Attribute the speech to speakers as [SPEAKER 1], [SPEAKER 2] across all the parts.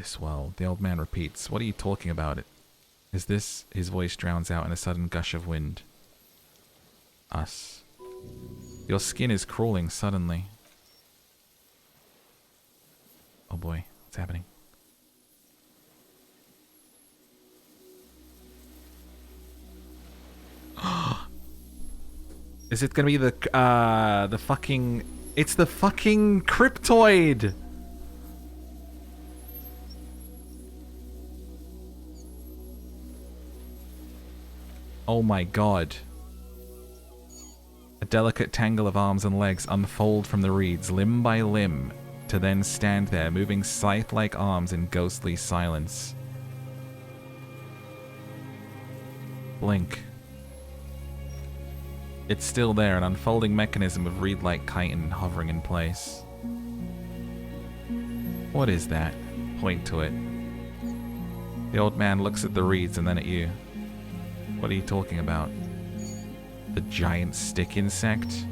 [SPEAKER 1] this world. The old man repeats. What are you talking about? Is this? His voice drowns out in a sudden gush of wind. Us. Your skin is crawling suddenly. Oh boy, what's happening? Is it gonna be the fucking... It's the fucking cryptoid! Oh my god. A delicate tangle of arms and legs unfold from the reeds, limb by limb, to then stand there, moving scythe-like arms in ghostly silence. Blink. It's still there, an unfolding mechanism of reed-like chitin hovering in place. What is that? Point to it. The old man looks at the reeds and then at you. What are you talking about? The giant stick insect?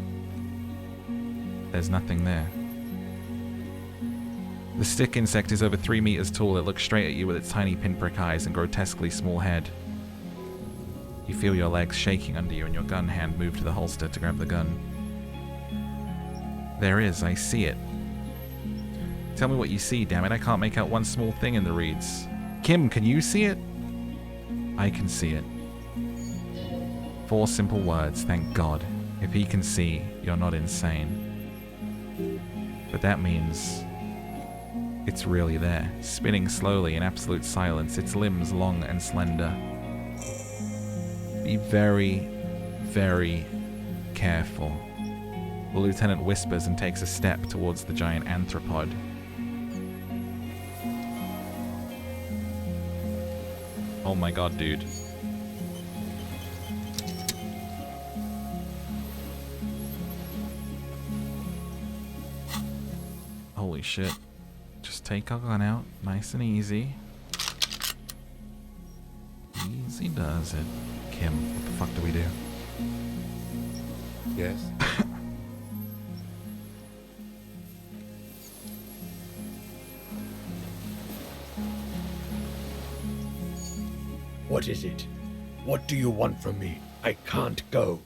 [SPEAKER 1] There's nothing there. The stick insect is over 3 meters tall. It looks straight at you with its tiny pinprick eyes and grotesquely small head. You feel your legs shaking under you and your gun hand move to the holster to grab the gun. There is, I see it. Tell me what you see, damn it. I can't make out one small thing in the reeds. Kim, can you see it? I can see it. 4 simple words, thank God. If he can see, you're not insane. But that means it's really there, spinning slowly in absolute silence, its limbs long and slender. Be very, very careful. The lieutenant whispers and takes a step towards the giant anthropod. Oh my god, dude. Holy shit. Just take our gun out, nice and easy. Easy does it. Kim, what the fuck do we do?
[SPEAKER 2] Yes? What is it? What do you want from me? I can't go.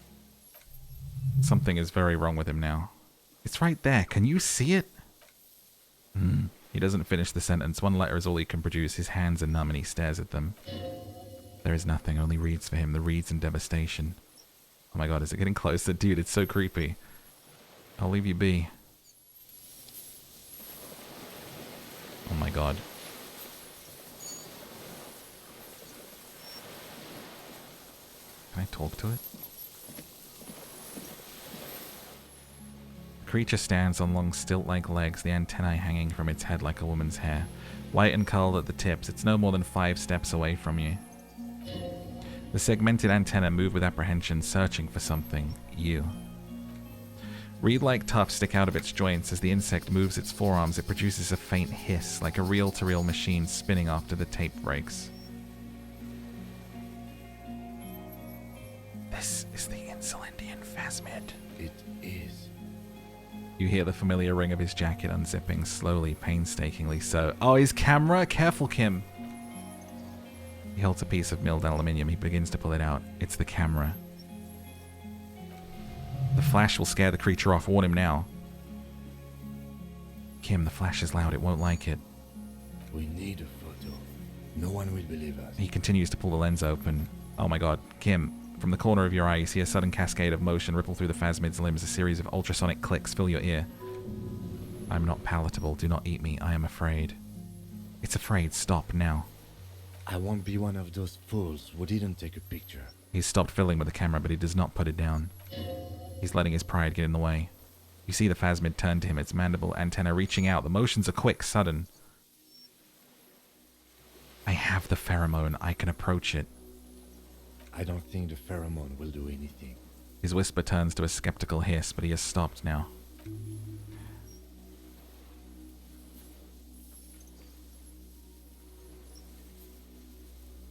[SPEAKER 1] Something is very wrong with him now. It's right there. Can you see it? He doesn't finish the sentence. One letter is all he can produce. His hands are numb and he stares at them. There is nothing, only reeds for him. The reeds and devastation. Oh my god, is it getting closer? Dude, it's so creepy. I'll leave you be. Oh my god. Can I talk to it? The creature stands on long stilt-like legs, the antennae hanging from its head like a woman's hair. White and curled at the tips, it's no more than 5 steps away from you. The segmented antennae move with apprehension, searching for something. You. Reed-like tufts stick out of its joints. As the insect moves its forearms, it produces a faint hiss, like a reel-to-reel machine spinning after the tape breaks. This is the Insulindian Plasmid.
[SPEAKER 2] It is.
[SPEAKER 1] You hear the familiar ring of his jacket unzipping, slowly, painstakingly so. Oh, his camera? Careful, Kim. He holds a piece of milled aluminium. He begins to pull it out. It's the camera. The flash will scare the creature off. Warn him now. Kim, the flash is loud. It won't like it.
[SPEAKER 2] We need a photo. No one will believe us.
[SPEAKER 1] He continues to pull the lens open. Oh my god. Kim, from the corner of your eye, you see a sudden cascade of motion ripple through the Plasmid's limbs. A series of ultrasonic clicks fill your ear. I'm not palatable. Do not eat me. I am afraid. It's afraid. Stop now.
[SPEAKER 2] I won't be one of those fools who didn't take a picture.
[SPEAKER 1] He's stopped fiddling with the camera, but he does not put it down. He's letting his pride get in the way. You see the Plasmid turn to him, its mandible antenna reaching out. The motions are quick, sudden. I have the pheromone. I can approach it.
[SPEAKER 2] I don't think the pheromone will do anything.
[SPEAKER 1] His whisper turns to a skeptical hiss, but he has stopped now.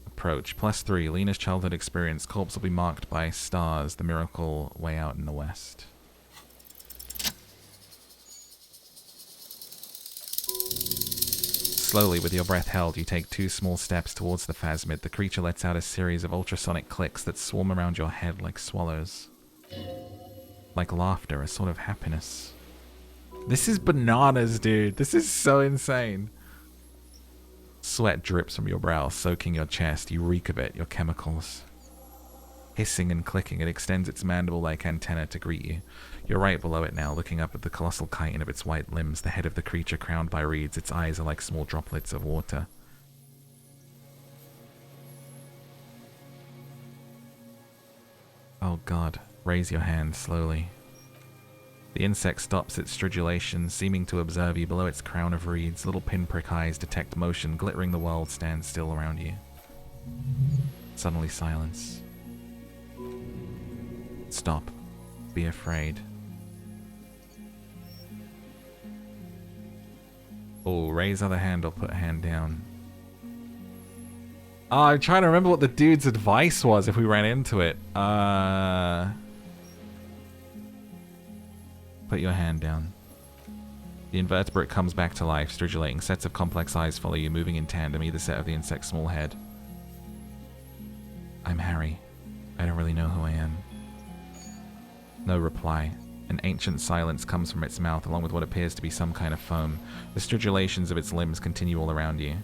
[SPEAKER 1] Approach. +3. Lena's childhood experience. Corpse will be marked by stars. The miracle way out in the west. Slowly, with your breath held, you take 2 small steps towards the Plasmid. The creature lets out a series of ultrasonic clicks that swarm around your head like swallows. Like laughter, a sort of happiness. This is bananas, dude. This is so insane. Sweat drips from your brow, soaking your chest. You reek of it, your chemicals. Hissing and clicking, it extends its mandible-like antenna to greet you. You're right below it now, looking up at the colossal chitin of its white limbs, the head of the creature crowned by reeds. Its eyes are like small droplets of water. Oh god. Raise your hand slowly. The insect stops its stridulation, seeming to observe you below its crown of reeds. Little pinprick eyes detect motion, glittering the world stands still around you. Suddenly silence. Stop. Be afraid. Oh, raise other hand or put hand down. Oh, I'm trying to remember what the dude's advice was if we ran into it. Put your hand down. The invertebrate comes back to life, stridulating. Sets of complex eyes follow you, moving in tandem, either set of the insect's small head. I'm Harry. I don't really know who I am. No reply. An ancient silence comes from its mouth, along with what appears to be some kind of foam. The stridulations of its limbs continue all around you.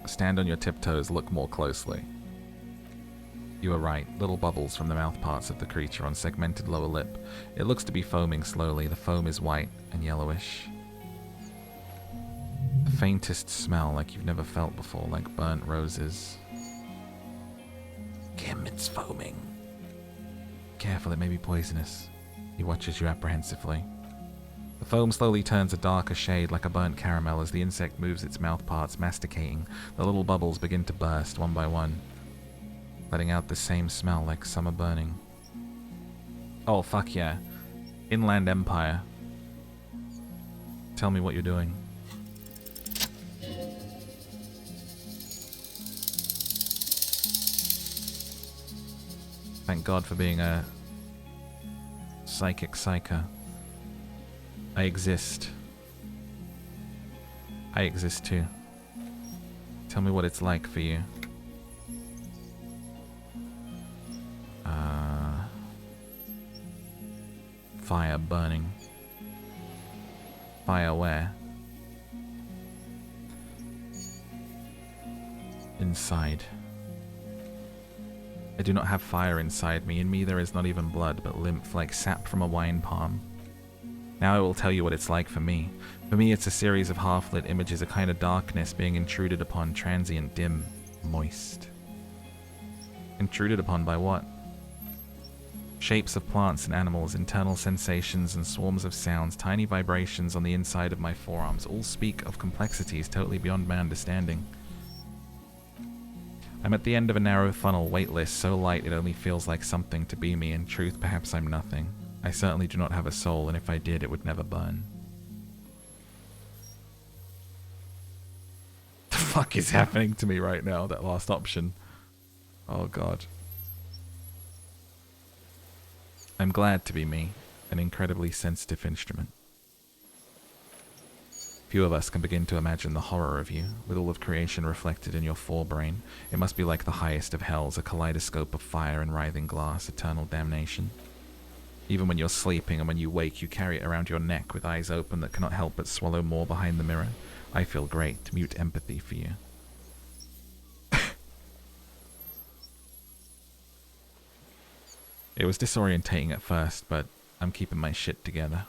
[SPEAKER 1] Stand on your tiptoes, look more closely. You are right. Little bubbles from the mouth parts of the creature on segmented lower lip. It looks to be foaming slowly. The foam is white and yellowish. The faintest smell like you've never felt before, like burnt roses. Kim, it's foaming. Careful, it may be poisonous. He watches you apprehensively. The foam slowly turns a darker shade like a burnt caramel as the insect moves its mouth parts, masticating. The little bubbles begin to burst one by one, letting out the same smell like summer burning. Oh, fuck yeah. Inland Empire. Tell me what you're doing. Thank God for being a psychic psyker. I exist. I exist too. Tell me what it's like for you. Fire burning. Fire where? Inside. I do not have fire inside me. In me there is not even blood, but lymph like sap from a wine palm. Now I will tell you what it's like for me. For me it's a series of half-lit images, a kind of darkness being intruded upon, transient, dim, moist. Intruded upon by what? Shapes of plants and animals, internal sensations and swarms of sounds, tiny vibrations on the inside of my forearms, all speak of complexities totally beyond my understanding. I'm at the end of a narrow funnel, weightless, so light it only feels like something to be me. In truth, perhaps I'm nothing. I certainly do not have a soul, and if I did, it would never burn. The fuck is happening to me right now, that last option? Oh god. I'm glad to be me, an incredibly sensitive instrument. Few of us can begin to imagine the horror of you, with all of creation reflected in your forebrain. It must be like the highest of hells, a kaleidoscope of fire and writhing glass, eternal damnation. Even when you're sleeping and when you wake, you carry it around your neck with eyes open that cannot help but swallow more behind the mirror. I feel great, mute empathy for you. It was disorientating at first, but I'm keeping my shit together.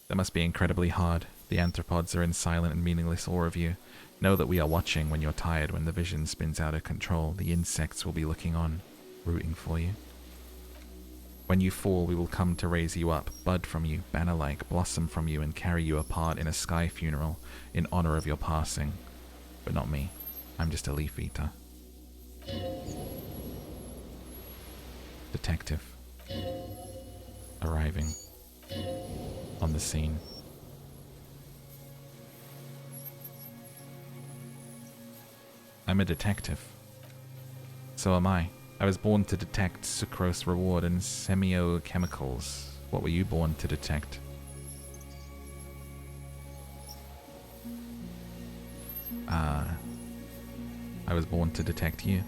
[SPEAKER 1] That must be incredibly hard. The anthropods are in silent and meaningless awe of you. Know that we are watching when you're tired, when the vision spins out of control. The insects will be looking on, rooting for you. When you fall, we will come to raise you up, bud from you, banner-like, blossom from you, and carry you apart in a sky funeral in honor of your passing. But not me. I'm just a leaf eater. Detective. Arriving. On the scene. I'm a detective. So am I. I was born to detect sucrose reward and semiochemicals. What were you born to detect? I was born to detect you.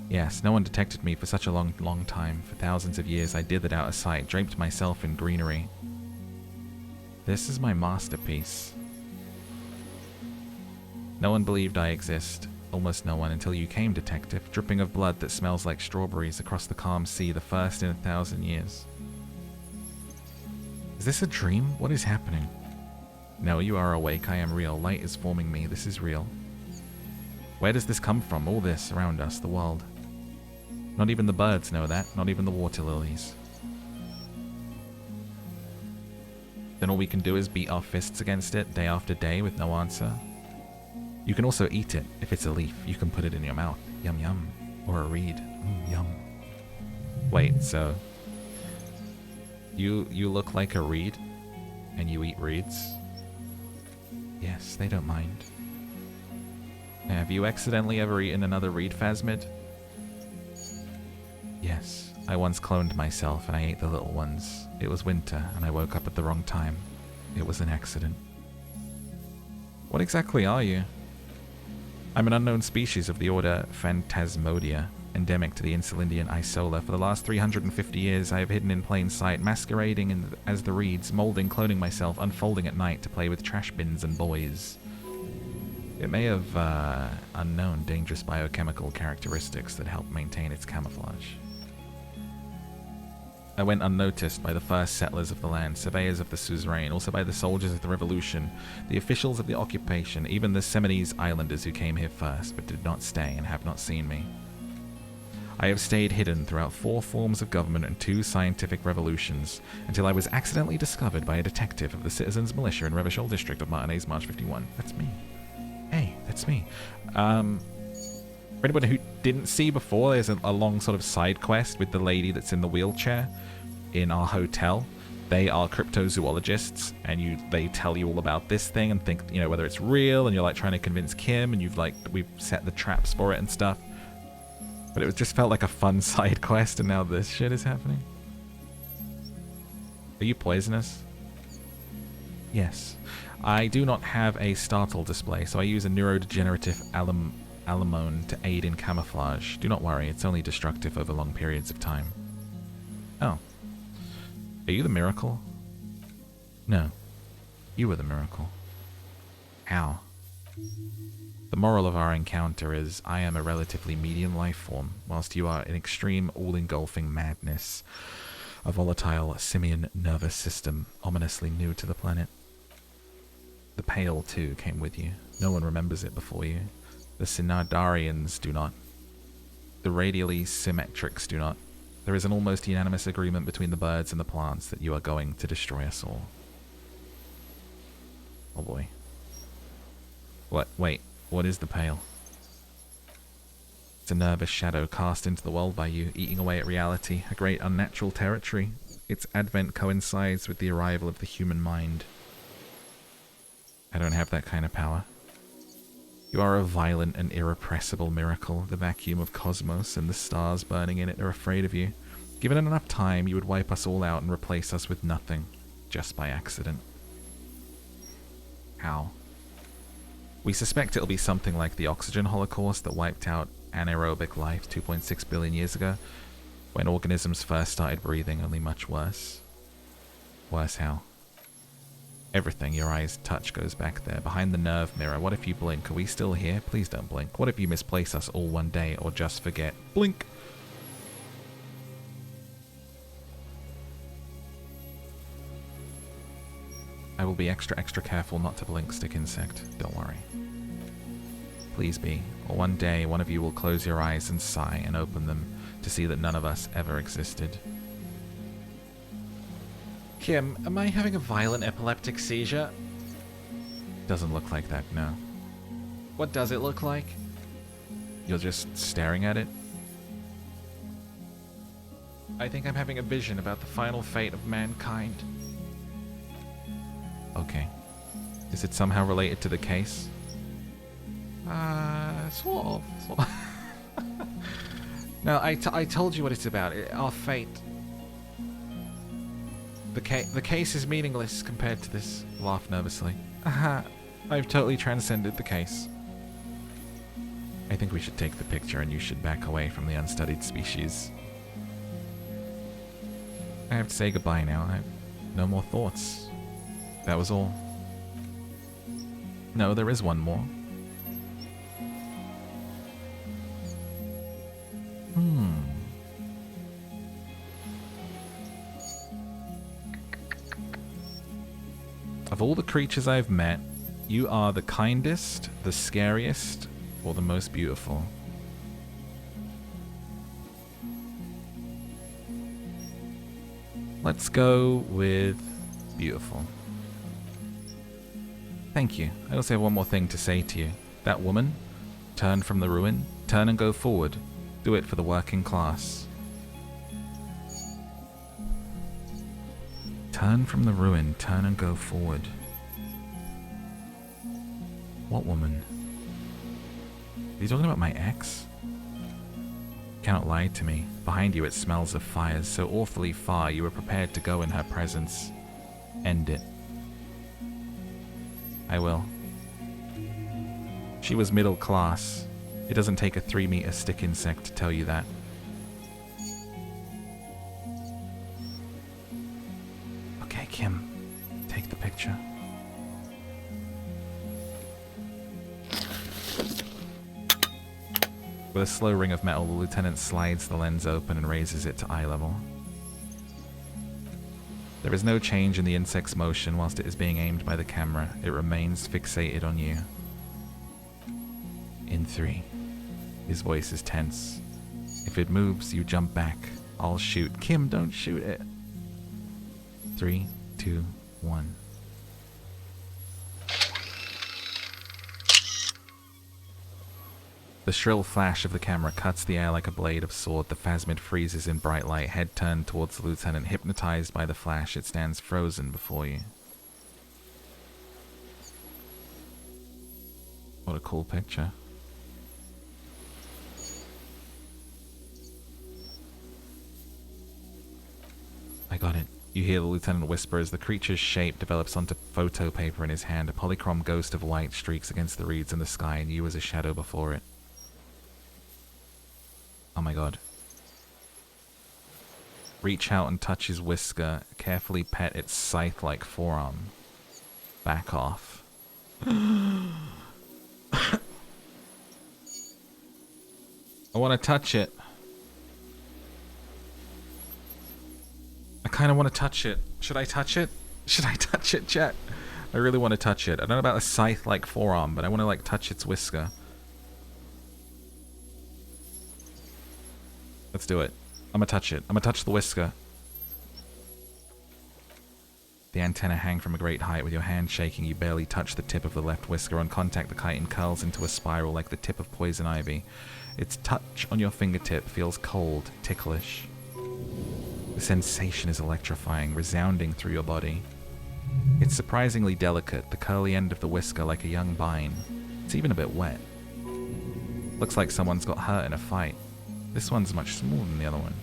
[SPEAKER 1] Yes, no one detected me for such a long, long time. For thousands of years I dithered out of sight, draped myself in greenery. This is my masterpiece. No one believed I exist. Almost no one, until you came, detective, dripping of blood that smells like strawberries across the calm sea, the first in 1,000 years. Is this a dream? What is happening? No, you are awake. I am real. Light is forming me. This is real. Where does this come from? All this around us, the world. Not even the birds know that. Not even the water lilies. Then all we can do is beat our fists against it day after day with no answer. You can also eat it. If it's a leaf, you can put it in your mouth. Yum yum. Or a reed. Yum. Wait, so... You look like a reed? And you eat reeds? Yes, they don't mind. Have you accidentally ever eaten another reed, Plasmid? Yes. I once cloned myself and I ate the little ones. It was winter and I woke up at the wrong time. It was an accident. What exactly are you? I'm an unknown species of the order Phantasmodia, endemic to the Insulindian Isola. For the last 350 years, I have hidden in plain sight, masquerading as the reeds, molding, cloning myself, unfolding at night to play with trash bins and boys. It may have unknown, dangerous biochemical characteristics that help maintain its camouflage. I went unnoticed by the first settlers of the land, surveyors of the suzerain, also by the soldiers of the revolution, the officials of the occupation, even the Seminoles Islanders who came here first, but did not stay and have not seen me. I have stayed hidden throughout 4 forms of government and 2 scientific revolutions, until I was accidentally discovered by a detective of the Citizens Militia in Revachol district of Martinez, March 51. That's me. Hey, that's me. For anyone who didn't see before, there's a long sort of side quest with the lady that's in the wheelchair in our hotel. They are cryptozoologists, and they tell you all about this thing and think, you know, whether it's real, and you're like trying to convince Kim, and we've set the traps for it and stuff. But it just felt like a fun side quest, and now this shit is happening. Are you poisonous? Yes. I do not have a startle display, so I use a neurodegenerative alamone to aid in camouflage. Do not worry, it's only destructive over long periods of time. Oh. Are you the miracle? No. You were the miracle. How? The moral of our encounter is I am a relatively medium life form, whilst you are an extreme, all-engulfing madness, a volatile simian nervous system, ominously new to the planet. The Pale, too, came with you. No one remembers it before you. The Synardarians do not. The radially symmetrics do not. There is an almost unanimous agreement between the birds and the plants that you are going to destroy us all. Oh boy. What? Wait. What is the Pale? It's a nervous shadow cast into the world by you, eating away at reality, a great unnatural territory. Its advent coincides with the arrival of the human mind. I don't have that kind of power. You are a violent and irrepressible miracle. The vacuum of cosmos and the stars burning in it are afraid of you. Given enough time, you would wipe us all out and replace us with nothing, just by accident. How? We suspect it'll be something like the oxygen holocaust that wiped out anaerobic life 2.6 billion years ago, when organisms first started breathing, only much worse. Worse how? Everything your eyes touch goes back there, behind the nerve mirror. What if you blink? Are we still here? Please don't blink. What if you misplace us all one day, or just forget? Blink! I will be extra careful not to blink, stick insect. Don't worry. Please be. Or one day, one of you will close your eyes and sigh and open them to see that none of us ever existed. Kim, am I having a violent epileptic seizure? Doesn't look like that, no. What does it look like? You're just staring at it? I think I'm having a vision about the final fate of mankind. Okay. Is it somehow related to the case? Sort of. No, I told you what it's about. Our fate. The case is meaningless compared to this. Laugh nervously. I've totally transcended the case. I think we should take the picture and you should back away from the unstudied species. I have to say goodbye now. I have no more thoughts. That was all. No, there is one more. Of all the creatures I've met, you are the kindest, the scariest, or the most beautiful. Let's go with beautiful. Thank you. I also have one more thing to say to you. That woman, turn from the ruin, turn and go forward. Do it for the working class. Turn from the ruin, turn and go forward. What woman? Are you talking about my ex? You cannot lie to me. Behind you it smells of fires so awfully far you were prepared to go in her presence. End it. I will. She was middle class. It doesn't take a 3-meter stick insect to tell you that. Okay, Kim, take the picture. With a slow ring of metal, the lieutenant slides the lens open and raises it to eye level. There is no change in the insect's motion whilst it is being aimed by the camera. It remains fixated on you. In 3. His voice is tense. If it moves, you jump back. I'll shoot. Kim, don't shoot it. 3, 2, 1. The shrill flash of the camera cuts the air like a blade of sword. The Plasmid freezes in bright light, head turned towards the lieutenant. Hypnotized by the flash, it stands frozen before you. What a cool picture. I got it. You hear the lieutenant whisper as the creature's shape develops onto photo paper in his hand. A polychrome ghost of white streaks against the reeds in the sky, and you as a shadow before it. Oh my god. Reach out and touch his whisker. Carefully pet its scythe-like forearm. Back off. I want to touch it. I kind of want to touch it. Should I touch it? Should I touch it, chat? I really want to touch it. I don't know about a scythe-like forearm, but I want to, like, touch its whisker. Let's do it. I'm gonna touch it. I'm gonna touch the whisker. The antenna hang from a great height. With your hand shaking, you barely touch the tip of the left whisker. On contact, the chitin curls into a spiral like the tip of poison ivy. Its touch on your fingertip feels cold, ticklish. The sensation is electrifying, resounding through your body. It's surprisingly delicate, the curly end of the whisker like a young vine. It's even a bit wet. Looks like someone's got hurt in a fight. This one's much smaller than the other one.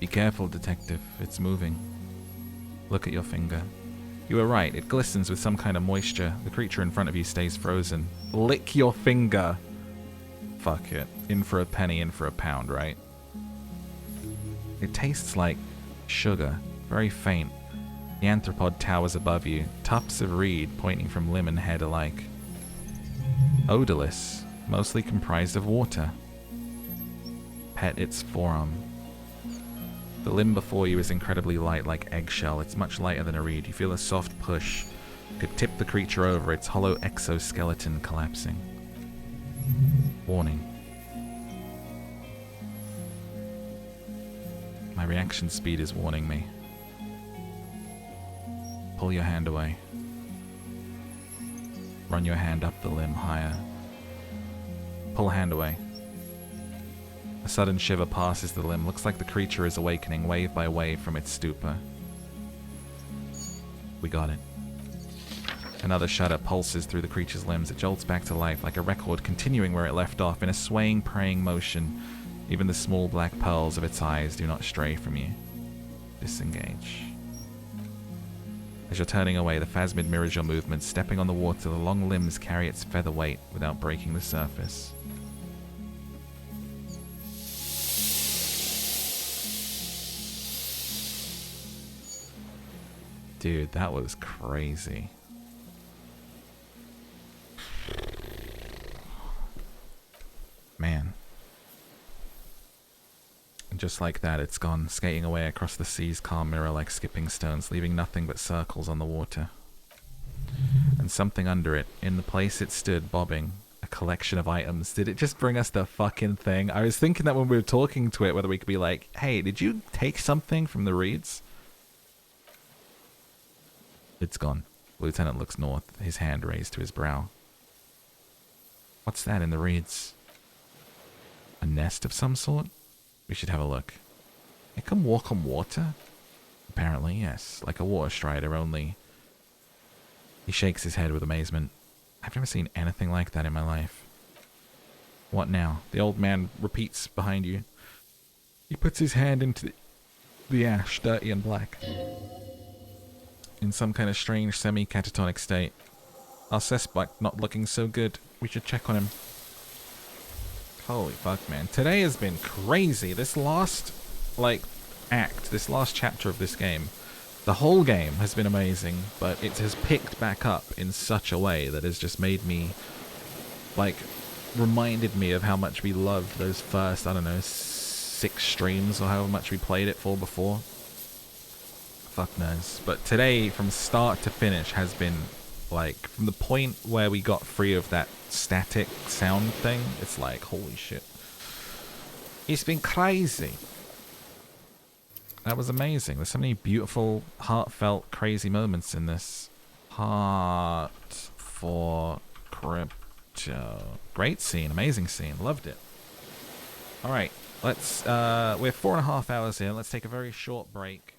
[SPEAKER 1] Be careful, detective. It's moving. Look at your finger. You were right. It glistens with some kind of moisture. The creature in front of you stays frozen. Lick your finger. Fuck it. In for a penny, in for a pound, right? It tastes like sugar. Very faint. The anthropod towers above you. Tufts of reed pointing from limb and head alike. Odorless. Mostly comprised of water. Pet its forearm. The limb before you is incredibly light, like eggshell. It's much lighter than a reed. You feel a soft push. Could tip the creature over, its hollow exoskeleton collapsing. Warning. My reaction speed is warning me. Pull your hand away. Run your hand up the limb higher. Pull hand away. A sudden shiver passes the limb. Looks like the creature is awakening wave by wave from its stupor. We got it. Another shudder pulses through the creature's limbs. It jolts back to life like a record continuing where it left off in a swaying, praying motion. Even the small black pearls of its eyes do not stray from you. Disengage. As you're turning away, the Plasmid mirrors your movements. Stepping on the water, the long limbs carry its feather weight without breaking the surface. Dude, that was crazy. Man. And just like that, it's gone, skating away across the sea's calm mirror like skipping stones, leaving nothing but circles on the water. And something under it, in the place it stood, bobbing, a collection of items. Did it just bring us the fucking thing? I was thinking that when we were talking to it, whether we could be like, hey, did you take something from the reeds? It's gone. Lieutenant looks north, his hand raised to his brow. What's that in the reeds? A nest of some sort? We should have a look. It can walk on water? Apparently, yes. Like a water strider, only... He shakes his head with amazement. I've never seen anything like that in my life. What now? The old man repeats behind you. He puts his hand into the ash, dirty and black. In some kind of strange, semi-catatonic state. Our suspect not looking so good. We should check on him. Holy fuck, man. Today has been crazy. This last, act, this last chapter of this game, the whole game has been amazing, but it has picked back up in such a way that has just made me, reminded me of how much we loved those first, I don't know, 6 streams or however much we played it for before. Fuck knows. But today, from start to finish, has been, from the point where we got free of that static sound thing, it's like, holy shit. It's been crazy. That was amazing. There's so many beautiful, heartfelt, crazy moments in this. Heart for Crypto. Great scene, amazing scene, loved it. Alright, let's, we're 4.5 hours in, let's take a very short break.